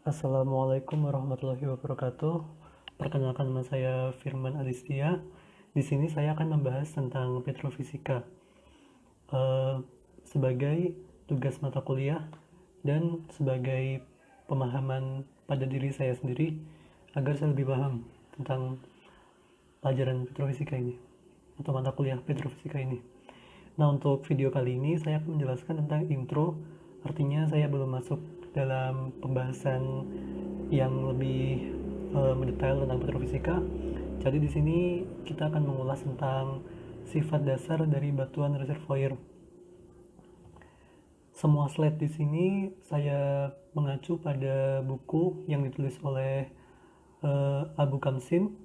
Assalamualaikum warahmatullahi wabarakatuh. Perkenalkan, nama saya Firman Adistia. Di sini saya akan membahas tentang petrofisika eh, sebagai tugas mata kuliah dan sebagai pemahaman pada diri saya sendiri agar saya lebih paham tentang pelajaran petrofisika ini atau mata kuliah petrofisika ini. Nah, untuk video kali ini saya akan menjelaskan tentang intro, artinya saya belum masuk dalam pembahasan yang lebih mendetail tentang petrofisika. Jadi di sini kita akan mengulas tentang sifat dasar dari batuan reservoir. Semua slide di sini saya mengacu pada buku yang ditulis oleh Abu Kamsin,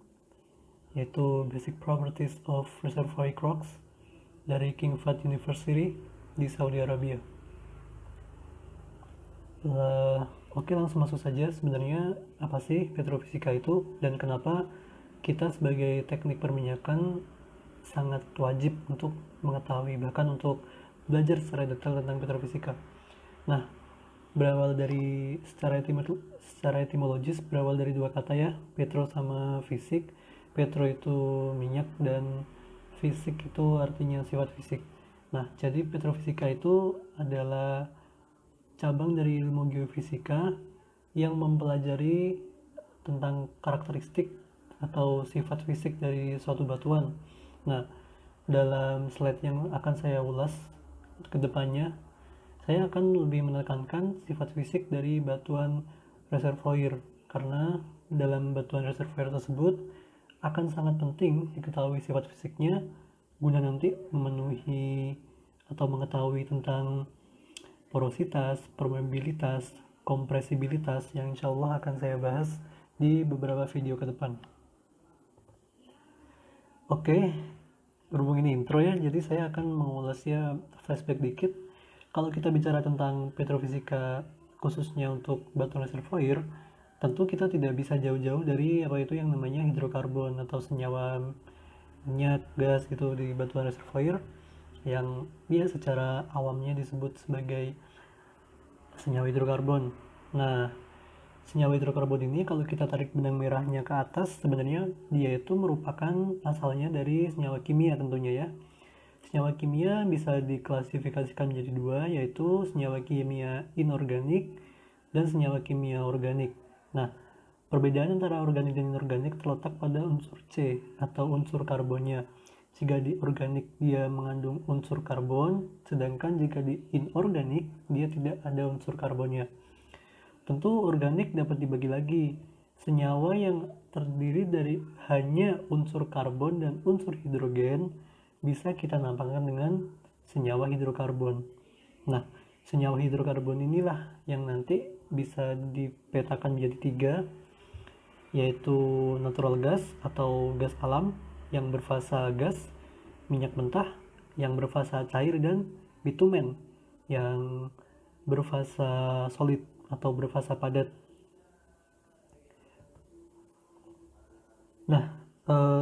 yaitu Basic Properties of Reservoir Rocks dari King Fahd University di Saudi Arabia. Oke, langsung masuk saja. Sebenarnya apa sih petrofisika itu dan kenapa kita sebagai teknik perminyakan sangat wajib untuk mengetahui, bahkan untuk belajar secara detail tentang petrofisika. Nah, berawal dari secara etimologis berawal dari dua kata ya, petro sama fisik. Petro itu minyak dan fisik itu artinya sifat fisik. Nah, jadi petrofisika itu adalah cabang dari ilmu geofisika yang mempelajari tentang karakteristik atau sifat fisik dari suatu batuan. Nah, dalam slide yang akan saya ulas ke depannya, saya akan lebih menekankan sifat fisik dari batuan reservoir karena dalam batuan reservoir tersebut akan sangat penting diketahui sifat fisiknya guna nanti memenuhi atau mengetahui tentang porositas, permeabilitas, kompresibilitas yang insya Allah akan saya bahas di beberapa video ke depan. Oke, berhubung ini intro ya, jadi saya akan mengulasnya flashback dikit. Kalau kita bicara tentang petrofisika khususnya untuk batuan reservoir, tentu kita tidak bisa jauh-jauh dari apa itu yang namanya hidrokarbon atau senyawa minyak, gas gitu di batuan reservoir yang dia secara awamnya disebut sebagai senyawa hidrokarbon. Nah, senyawa hidrokarbon ini kalau kita tarik benang merahnya ke atas, sebenarnya dia itu merupakan asalnya dari senyawa kimia tentunya ya. Senyawa kimia bisa diklasifikasikan menjadi dua, yaitu senyawa kimia inorganik dan senyawa kimia organik. Nah, perbedaan antara organik dan inorganik terletak pada unsur C atau unsur karbonnya. Jika di organik dia mengandung unsur karbon, sedangkan jika di inorganik dia tidak ada unsur karbonnya. Tentu organik dapat dibagi lagi. Senyawa yang terdiri dari hanya unsur karbon dan unsur hidrogen bisa kita nampakkan dengan senyawa hidrokarbon. Nah, senyawa hidrokarbon inilah yang nanti bisa dipetakan menjadi tiga, yaitu natural gas atau gas alam yang berfasa gas, minyak mentah yang berfasa cair, dan bitumen yang berfasa solid atau berfasa padat. Nah,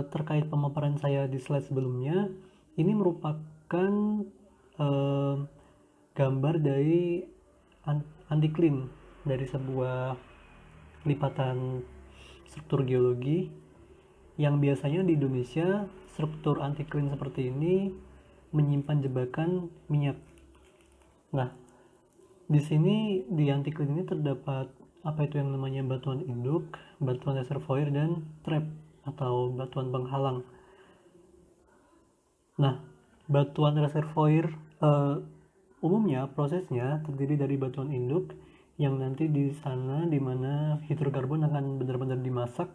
terkait pemaparan saya di slide sebelumnya, ini merupakan eh, gambar dari anticline dari sebuah lipatan struktur geologi yang biasanya di Indonesia struktur anticline seperti ini menyimpan jebakan minyak. Nah, di sini di anticline ini terdapat apa itu yang namanya batuan induk, batuan reservoir, dan trap atau batuan penghalang. Nah, batuan reservoir umumnya prosesnya terdiri dari batuan induk yang nanti di sana dimana hidrokarbon akan benar-benar dimasak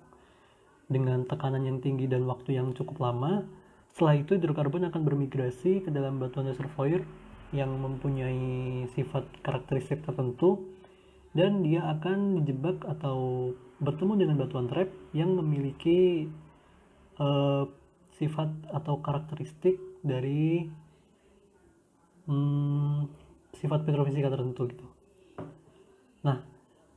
dengan tekanan yang tinggi dan waktu yang cukup lama. Setelah itu hidrokarbon akan bermigrasi ke dalam batuan reservoir yang mempunyai sifat karakteristik tertentu dan dia akan dijebak atau bertemu dengan batuan trap yang memiliki uh, sifat atau karakteristik dari sifat petrofisika tertentu gitu. Nah,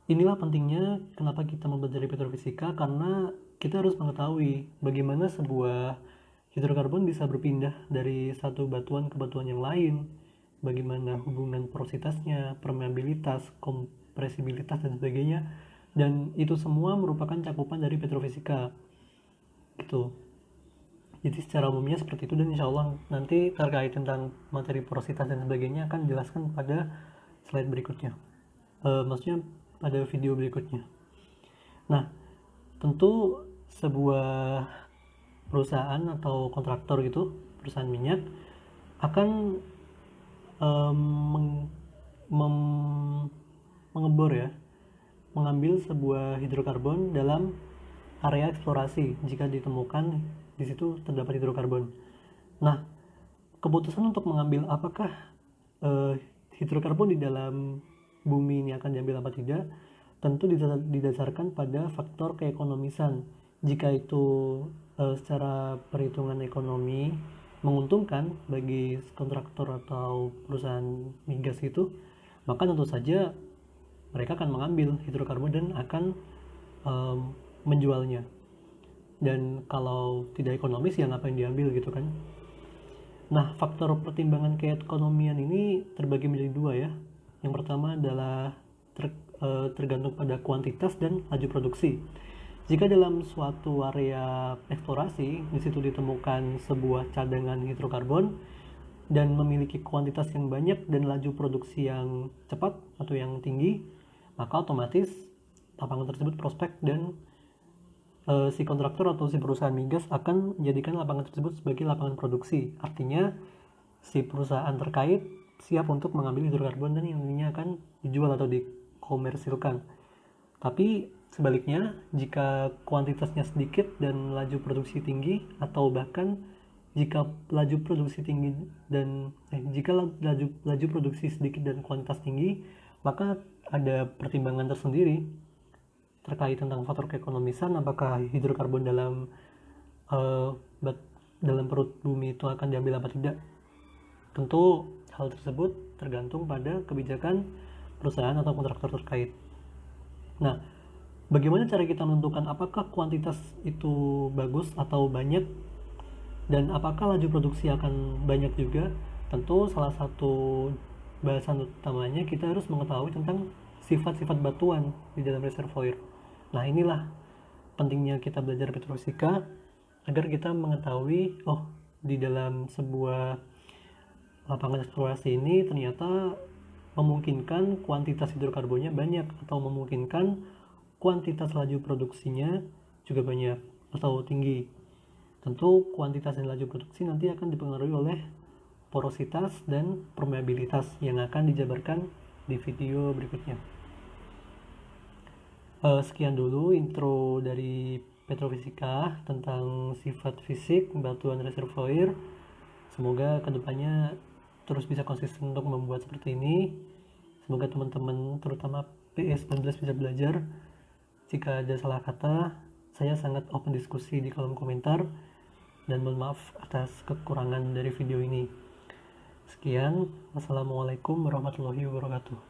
inilah pentingnya kenapa kita mempelajari petrofisika, karena kita harus mengetahui bagaimana sebuah hidrokarbon bisa berpindah dari satu batuan ke batuan yang lain, bagaimana hubungan porositasnya, permeabilitas, kompresibilitas, dan sebagainya. dan itu semua merupakan cakupan dari petrofisika gitu. Jadi secara umumnya seperti itu, dan insya Allah nanti terkait tentang materi porositas dan sebagainya akan dijelaskan pada slide berikutnya, maksudnya pada video berikutnya. Nah, tentu sebuah perusahaan atau kontraktor gitu, perusahaan minyak akan mengebor ya, mengambil sebuah hidrokarbon dalam area eksplorasi jika ditemukan di situ terdapat hidrokarbon. Nah, keputusan untuk mengambil apakah hidrokarbon di dalam bumi ini akan diambil apa tidak tentu didasarkan pada faktor keekonomisan. Jika itu secara perhitungan ekonomi menguntungkan bagi kontraktor atau perusahaan migas itu, maka tentu saja mereka akan mengambil hidrokarbon dan akan menjualnya. Dan kalau tidak ekonomis ya ngapain diambil gitu kan. Nah, faktor pertimbangan keekonomian ini terbagi menjadi dua ya. Yang pertama adalah tergantung pada kuantitas dan laju produksi. Jika dalam suatu area eksplorasi di situ ditemukan sebuah cadangan hidrokarbon dan memiliki kuantitas yang banyak dan laju produksi yang cepat atau yang tinggi, maka otomatis lapangan tersebut prospek dan si kontraktor atau si perusahaan migas akan menjadikan lapangan tersebut sebagai lapangan produksi. Artinya si perusahaan terkait siap untuk mengambil hidrokarbon dan yang nantinya akan dijual atau dikomersilkan. Tapi sebaliknya, jika kuantitasnya sedikit dan laju produksi tinggi, atau bahkan jika laju produksi tinggi dan jika laju produksi sedikit dan kuantitas tinggi, maka ada pertimbangan tersendiri terkait tentang faktor keekonomisan, apakah hidrokarbon dalam perut bumi itu akan diambil apa tidak. Tentu hal tersebut tergantung pada kebijakan perusahaan atau kontraktor terkait. Nah, bagaimana cara kita menentukan apakah kuantitas itu bagus atau banyak dan apakah laju produksi akan banyak juga? Tentu salah satu bahasan utamanya kita harus mengetahui tentang sifat-sifat batuan di dalam reservoir. Nah, inilah pentingnya kita belajar petrofisika agar kita mengetahui di dalam sebuah lapangan eksplorasi ini ternyata memungkinkan kuantitas hidrokarbonnya banyak atau memungkinkan kuantitas laju produksinya juga banyak atau tinggi. Tentu kuantitas dan laju produksi nanti akan dipengaruhi oleh porositas dan permeabilitas yang akan dijabarkan di video berikutnya. Sekian dulu intro dari petrofisika tentang sifat fisik batuan reservoir. Semoga kedepannya terus bisa konsisten untuk membuat seperti ini. Semoga teman-teman terutama PS19 bisa belajar. Jika ada salah kata, saya sangat open diskusi di kolom komentar dan mohon maaf atas kekurangan dari video ini. Sekian, wassalamualaikum warahmatullahi wabarakatuh.